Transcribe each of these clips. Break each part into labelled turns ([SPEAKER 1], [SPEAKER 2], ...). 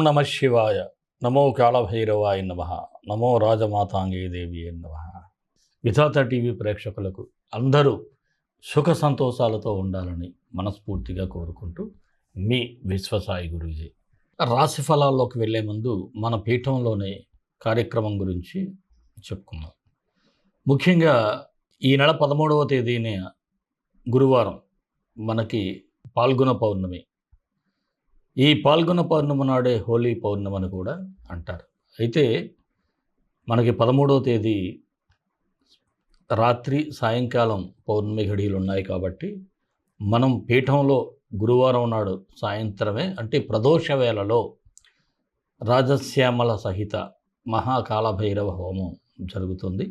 [SPEAKER 1] నమ శివాయ. నమో కాళభైరవాయ నమః. నమో రాజమాతాంగే దేవి నమః. విధాత టీవీ ప్రేక్షకులకు అందరూ సుఖ సంతోషాలతో ఉండాలని మనస్ఫూర్తిగా కోరుకుంటూ మీ విశ్వసాయి గురూజీ. రాశి ఫలాల్లోకి వెళ్ళే ముందు మన పీఠంలోనే కార్యక్రమం గురించి చెప్పుకుందాం. ముఖ్యంగా ఈ నెల 13వ తేదీన గురువారం మనకి పాల్గొన పౌర్ణమి. ఈ పాల్గొన పౌర్ణమి నాడే హోలీ పౌర్ణమి అని కూడా అంటారు. అయితే మనకి 13వ తేదీ రాత్రి సాయంకాలం పౌర్ణమి ఘడియలు ఉన్నాయి కాబట్టి మనం పీఠంలో గురువారం నాడు సాయంత్రమే అంటే ప్రదోష వేళలో రాజశ్యామల సహిత మహాకాళభైరవ హోమం జరుగుతుంది.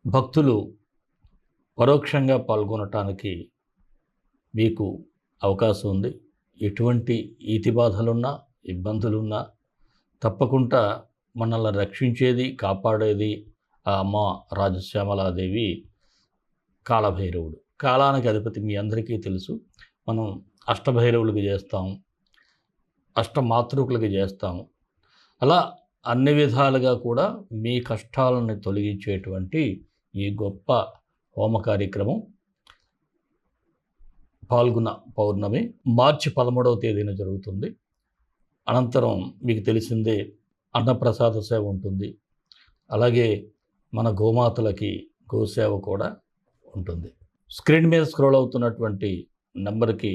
[SPEAKER 1] భక్తులు పరోక్షంగా పాల్గొనటానికి మీకు అవకాశం ఉంది. ఎటువంటి ఈతి బాధలున్నా ఇబ్బందులున్నా తప్పకుండా మనల్ని రక్షించేది కాపాడేది ఆ అమ్మ రాజశ్యామలాదేవి కాళభైరవుడు. కాలానికి అధిపతి మీ అందరికీ తెలుసు. మనం అష్టభైరవులకి చేస్తాం, అష్టమాతృకులకి చేస్తాము. అలా అన్ని విధాలుగా కూడా మీ కష్టాలను తొలగించేటువంటి ఈ గొప్ప హోమ కార్యక్రమం పాల్గొన పౌర్ణమి మార్చి 13వ తేదీన జరుగుతుంది. అనంతరం మీకు తెలిసిందే అన్నప్రసాద సేవ ఉంటుంది. అలాగే మన గోమాతలకి గోసేవ కూడా ఉంటుంది. స్క్రీన్ మీద స్క్రోల్ అవుతున్నటువంటి నెంబర్కి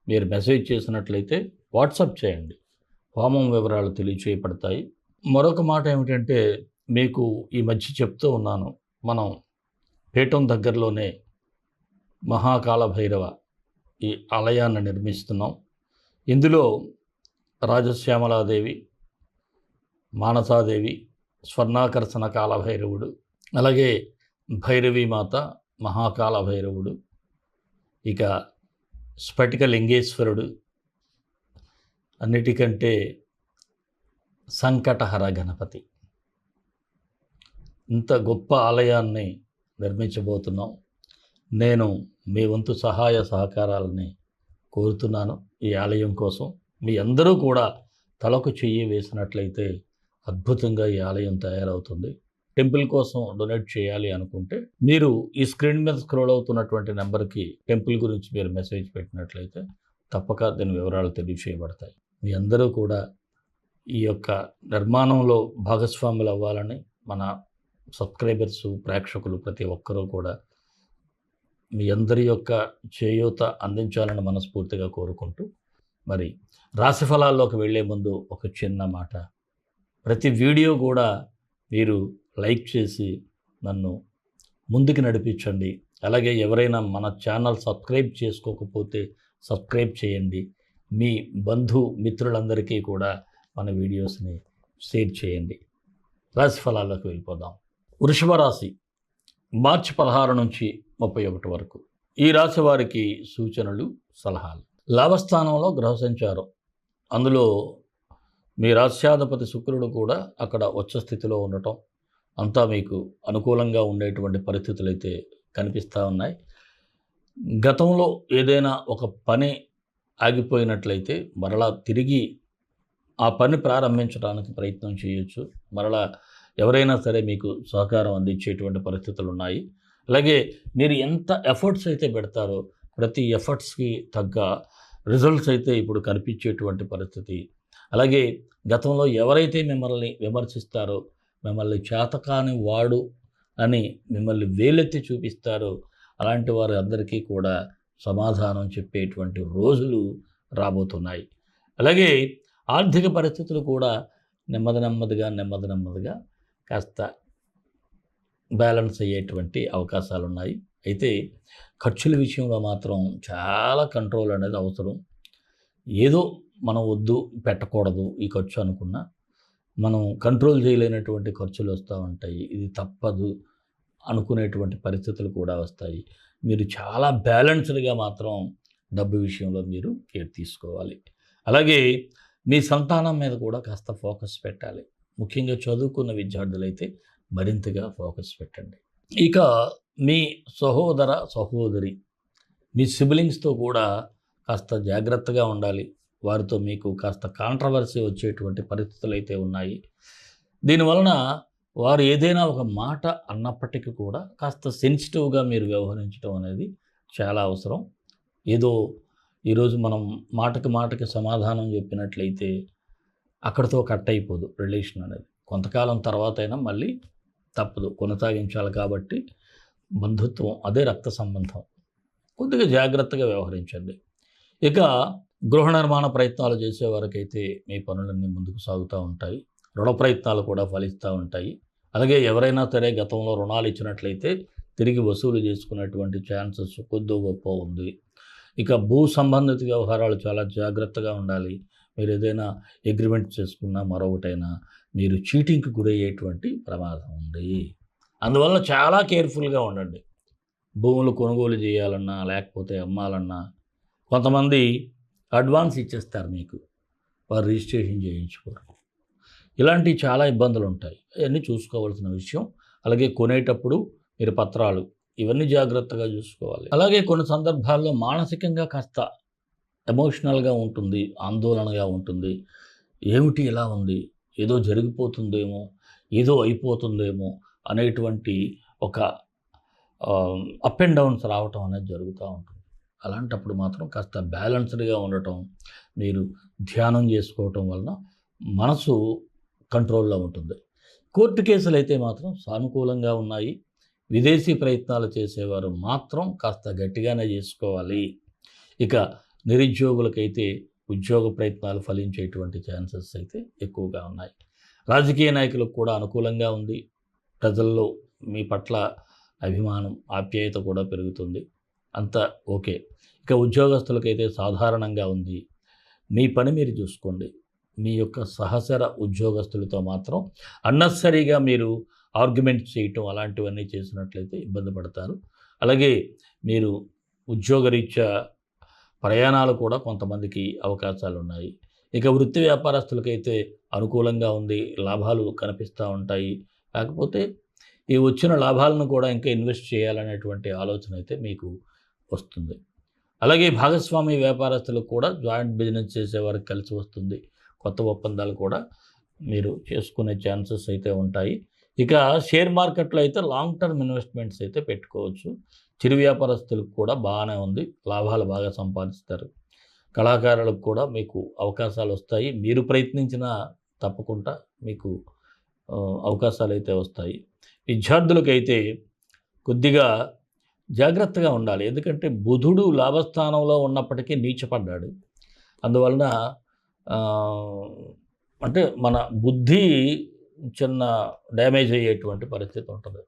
[SPEAKER 1] మీరు మెసేజ్ చేసినట్లయితే వాట్సాప్ చేయండి, హోమం వివరాలు తెలియచేయబడతాయి. మరొక మాట ఏమిటంటే మీకు ఈ మధ్య చెప్తూ ఉన్నాను, మనం పీఠం దగ్గరలోనే మహాకాళభైరవ ఈ ఆలయాన్ని నిర్మిస్తున్నాం. ఇందులో రాజశ్యామలాదేవి, మానసాదేవి, స్వర్ణాకర్షణ కాళభైరవుడు, అలాగే భైరవీమాత, మహాకాళభైరవుడు, ఇక స్ఫటిక లింగేశ్వరుడు, అన్నిటికంటే సంకటహర గణపతి, ఇంత గొప్ప ఆలయాన్ని నిర్మించబోతున్నాం. నేను మీ వంతు సహాయ సహకారాలని కోరుతున్నాను. ఈ ఆలయం కోసం మీ అందరూ కూడా తలకు చెయ్యి వేసినట్లయితే అద్భుతంగా ఈ ఆలయం తయారవుతుంది. టెంపుల్ కోసం డొనేట్ చేయాలి అనుకుంటే మీరు ఈ స్క్రీన్ మీద స్క్రోల్ అవుతున్నటువంటి నెంబర్కి టెంపుల్ గురించి మీరు మెసేజ్ పెట్టినట్లయితే తప్పక దీని వివరాలు తెలియచేయబడతాయి. మీ అందరూ కూడా ఈ యొక్క నిర్మాణంలో భాగస్వాములు అవ్వాలని మన సబ్స్క్రైబర్సు, ప్రేక్షకులు ప్రతి ఒక్కరూ కూడా మీ అందరి యొక్క చేయూత అందించాలని మనస్ఫూర్తిగా కోరుకుంటూ, మరి రాశి ఫలాల్లోకి వెళ్ళే ముందు ఒక చిన్న మాట. ప్రతి వీడియో కూడా మీరు లైక్ చేసి నన్ను ముందుకు నడిపించండి. అలాగే ఎవరైనా మన ఛానల్ సబ్స్క్రైబ్ చేసుకోకపోతే సబ్స్క్రైబ్ చేయండి. మీ బంధు మిత్రులందరికీ కూడా మన వీడియోస్ని షేర్ చేయండి. రాశి ఫలాల్లోకి వెళ్ళిపోదాం. వృషభ రాశి మార్చి 16 నుంచి 31 వరకు. ఈ రాశి వారికి సూచనలు, సలహాలు. లాభస్థానంలో గ్రహ సంచారం, అందులో మీ రాశ్యాధిపతి శుక్రుడు కూడా అక్కడ ఉచ్చ స్థితిలో ఉండటం అంతా మీకు అనుకూలంగా ఉండేటువంటి పరిస్థితులు అయితే కనిపిస్తూ ఉన్నాయి. గతంలో ఏదైనా ఒక పని ఆగిపోయినట్లయితే మరలా తిరిగి ఆ పని ప్రారంభించడానికి ప్రయత్నం చేయొచ్చు. మరలా ఎవరైనా సరే మీకు సహకారం అందించేటువంటి పరిస్థితులు ఉన్నాయి. అలాగే మీరు ఎంత ఎఫర్ట్స్ అయితే పెడతారో ప్రతి ఎఫర్ట్స్కి తగ్గ రిజల్ట్స్ అయితే ఇప్పుడు కనిపించేటువంటి పరిస్థితి. అలాగే గతంలో ఎవరైతే మిమ్మల్ని విమర్శిస్తారో, మిమ్మల్ని చేతకాని వాడు అని మిమ్మల్ని వేలెత్తి చూపిస్తారో అలాంటి వారి అందరికీ కూడా సమాధానం చెప్పేటువంటి రోజులు రాబోతున్నాయి. అలాగే ఆర్థిక పరిస్థితులు కూడా నెమ్మదిగా కాస్త బ్యాలెన్స్ అయ్యేటువంటి అవకాశాలు ఉన్నాయి. అయితే ఖర్చుల విషయంలో మాత్రం చాలా కంట్రోల్ అనేది అవసరం. ఏదో మనం వద్దు పెట్టకూడదు ఈ ఖర్చు అనుకున్నా మనం కంట్రోల్ చేయలేనటువంటి ఖర్చులు వస్తూ ఉంటాయి. ఇది తప్పదు అనుకునేటువంటి పరిస్థితులు కూడా వస్తాయి. మీరు చాలా బ్యాలెన్స్డ్గా మాత్రం డబ్బు విషయంలో మీరు కేర్ తీసుకోవాలి. అలాగే మీ సంతానం మీద కూడా కాస్త ఫోకస్ పెట్టాలి. ముఖ్యంగా చదువుకున్న విద్యార్థులైతే మరింతగా ఫోకస్ పెట్టండి. ఇక మీ సహోదరి, మీ సిబ్లింగ్స్తో కూడా కాస్త జాగ్రత్తగా ఉండాలి. వారితో మీకు కాస్త కాంట్రవర్సీ వచ్చేటువంటి పరిస్థితులు అయితే ఉన్నాయి. దీనివలన వారు ఏదైనా ఒక మాట అన్నప్పటికీ కూడా కాస్త సెన్సిటివ్గా మీరు వ్యవహరించడం అనేది చాలా అవసరం. ఏదో ఈరోజు మనం మాటకి మాటకి సమాధానం చెప్పినట్లయితే అక్కడితో కట్ అయిపోదు రిలేషన్ అనేది. కొంతకాలం తర్వాత అయినా మళ్ళీ తప్పదు, కొనసాగించాలి. కాబట్టి బంధుత్వం అదే రక్త సంబంధం. కొద్దిగా జాగ్రత్తగా వ్యవహరించండి. ఇక గృహ నిర్మాణ ప్రయత్నాలు చేసే వారికైతే మీ పనులన్నీ ముందుకు సాగుతూ ఉంటాయి. రుణ ప్రయత్నాలు కూడా ఫలిస్తూ ఉంటాయి. అలాగే ఎవరైనా సరే గతంలో రుణాలు ఇచ్చినట్లయితే తిరిగి వసూలు చేసుకునేటువంటి ఛాన్సెస్ కొద్దో గొప్ప ఉంది. ఇక భూ సంబంధిత వ్యవహారాలు చాలా జాగ్రత్తగా ఉండాలి. మీరు ఏదైనా అగ్రిమెంట్ చేసుకున్నా మరొకటైనా మీరు చీటింగ్కి గురయ్యేటువంటి ప్రమాదం ఉంది. అందువల్ల చాలా కేర్ఫుల్గా ఉండండి. భూములు కొనుగోలు చేయాలన్నా లేకపోతే అమ్మాలన్నా కొంతమంది అడ్వాన్స్ ఇచ్చేస్తారు మీకు, వారు రిజిస్ట్రేషన్ చేయించుకోరు. ఇలాంటి చాలా ఇబ్బందులు ఉంటాయి. అవన్నీ చూసుకోవాల్సిన విషయం. అలాగే కొనేటప్పుడు మీరు పత్రాలు ఇవన్నీ జాగ్రత్తగా చూసుకోవాలి. అలాగే కొన్ని సందర్భాల్లో మానసికంగా కాస్త ఎమోషనల్గా ఉంటుంది, ఆందోళనగా ఉంటుంది. ఏమిటి ఇలా ఉంది, ఏదో జరిగిపోతుందేమో, ఏదో అయిపోతుందేమో అనేటువంటి ఒక అప్ అండ్ డౌన్స్ రావటం అనేది జరుగుతూ ఉంటుంది. అలాంటప్పుడు మాత్రం కాస్త బ్యాలెన్స్డ్గా ఉండటం, మీరు ధ్యానం చేసుకోవటం వలన మనసు కంట్రోల్లో ఉంటుంది. కోర్టు కేసులు అయితే మాత్రం సానుకూలంగా ఉన్నాయి. విదేశీ ప్రయత్నాలు చేసేవారు మాత్రం కాస్త గట్టిగానే చేసుకోవాలి. ఇక నిరుద్యోగులకైతే ఉద్యోగ ప్రయత్నాలు ఫలించేటువంటి ఛాన్సెస్ అయితే ఎక్కువగా ఉన్నాయి. రాజకీయ నాయకులకు కూడా అనుకూలంగా ఉంది. ప్రజల్లో మీ పట్ల అభిమానం, ఆప్యాయత కూడా పెరుగుతుంది. అంతా ఓకే. ఇక ఉద్యోగస్తులకైతే సాధారణంగా ఉంది. మీ పని మీరు చూసుకోండి. మీ యొక్క సహచర ఉద్యోగస్తులతో మాత్రం అన్నెసరీగా మీరు ఆర్గ్యుమెంట్ చేయటం అలాంటివన్నీ చేసినట్లయితే ఇబ్బంది పడతారు. అలాగే మీరు ఉద్యోగరీత్యా ప్రయాణాలు కూడా కొంతమందికి అవకాశాలు ఉన్నాయి. ఇక వృత్తి వ్యాపారస్తులకైతే అనుకూలంగా ఉంది, లాభాలు కనిపిస్తూ ఉంటాయి. కాకపోతే ఈ వచ్చిన లాభాలను కూడా ఇంకా ఇన్వెస్ట్ చేయాలనేటువంటి ఆలోచన అయితే మీకు వస్తుంది. అలాగే భాగస్వామి వ్యాపారస్తులకు కూడా జాయింట్ బిజినెస్ చేసేవారికి కలిసి వస్తుంది. కొత్త ఒప్పందాలు కూడా మీరు చేసుకునే ఛాన్సెస్ అయితే ఉంటాయి. ఇక షేర్ మార్కెట్లో అయితే లాంగ్ టర్మ్ ఇన్వెస్ట్మెంట్స్ అయితే పెట్టుకోవచ్చు. చిరు వ్యాపారస్తులకు కూడా బాగానే ఉంది, లాభాలు బాగా సంపాదిస్తారు. కళాకారులకు కూడా మీకు అవకాశాలు వస్తాయి. మీరు ప్రయత్నించినా తప్పకుండా మీకు అవకాశాలు అయితే వస్తాయి. విద్యార్థులకైతే కొద్దిగా జాగ్రత్తగా ఉండాలి. ఎందుకంటే బుధుడు లాభస్థానంలో ఉన్నప్పటికీ నీచపడ్డాడు. అందువలన అంటే మన బుద్ధి చిన్న డ్యామేజ్ అయ్యేటువంటి పరిస్థితి ఉంటుంది.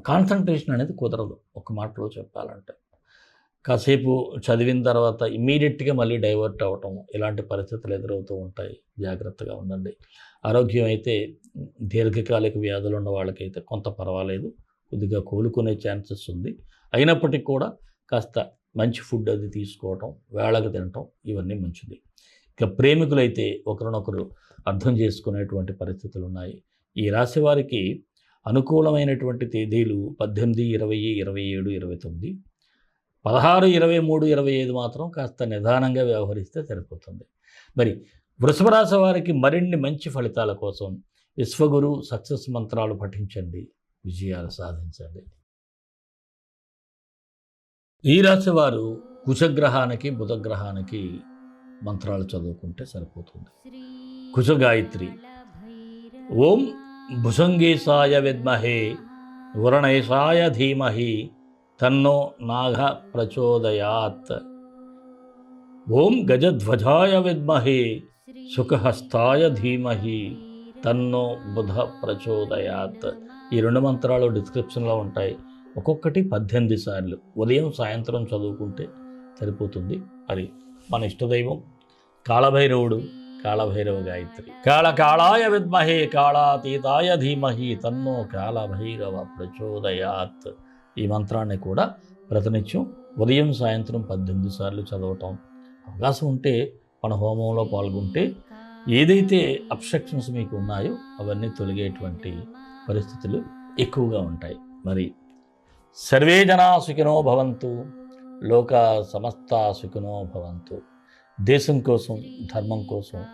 [SPEAKER 1] కాన్సన్ట్రేషన్ అనేది కుదరదు. ఒక మాటలో చెప్పాలంటే కాసేపు చదివిన తర్వాత ఇమ్మీడియట్గా మళ్ళీ డైవర్ట్ అవ్వటం, ఇలాంటి పరిస్థితులు ఎదురవుతూ ఉంటాయి. జాగ్రత్తగా ఉండండి. ఆరోగ్యం అయితే దీర్ఘకాలిక వ్యాధులు ఉన్న వాళ్ళకైతే కొంత పర్వాలేదు, కొద్దిగా కోలుకునే ఛాన్సెస్ ఉంది. అయినప్పటికీ కూడా కాస్త మంచి ఫుడ్ అది తీసుకోవటం, వేళకు తినటం ఇవన్నీ మంచిది. ఇక ప్రేమికులైతే ఒకరినొకరు అర్థం చేసుకునేటువంటి పరిస్థితులు ఉన్నాయి. ఈ రాశి వారికి అనుకూలమైనటువంటి తేదీలు 18, 20, 27, 29, 16, 23, 25 మాత్రం కాస్త నిదానంగా వ్యవహరిస్తే సరిపోతుంది. మరి వృషభ రాశి వారికి మరిన్ని మంచి ఫలితాల కోసం విశ్వగురు సక్సెస్ మంత్రాలు పఠించండి, విజయాలు సాధించండి. ఈ రాశి వారు కుజగ్రహానికి బుధగ్రహానికి మంత్రాలు చదువుకుంటే సరిపోతుంది. కుజ గాయత్రి ఓం భుజంగేశాయ విద్మహే వరుణేశాయ ధీమహి తన్నో నాగ ప్రచోదయాత్. ఓం గజధ్వజాయ విద్మహే సుఖహస్తాయ ధీమహి తన్నో బుధ ప్రచోదయాత్. ఈ రెండు మంత్రాలు డిస్క్రిప్షన్లో ఉంటాయి. ఒక్కొక్కటి 18 సార్లు ఉదయం సాయంత్రం చదువుకుంటే సరిపోతుంది. మరి మన ఇష్టదైవం కాళభైరవుడు, కాళభైరవ గాయత్రి. కాళకాళాయ విద్మహే కాళాతీతాయ ధీమహి తన్నో కాళభైరవ ప్రచోదయాత్. ఈ మంత్రాన్ని కూడా ప్రతినిత్యం ఉదయం సాయంత్రం 18 సార్లు చదవటం. అవకాశం ఉంటే మన హోమంలో పాల్గొంటే ఏదైతే అబ్స్ట్రక్షన్స్ మీకు ఉన్నాయో అవన్నీ తొలగేటువంటి పరిస్థితులు ఎక్కువగా ఉంటాయి. మరి సర్వే జనా సుఖినో భవంతు, లోకా సమస్తా సుఖినో భవంతు. దేశం కోసం, ధర్మం కోసం,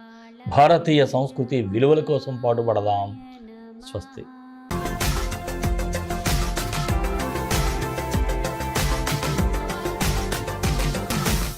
[SPEAKER 1] భారతీయ సంస్కృతి విలువల కోసం పాటుపడదాం. స్వస్తి.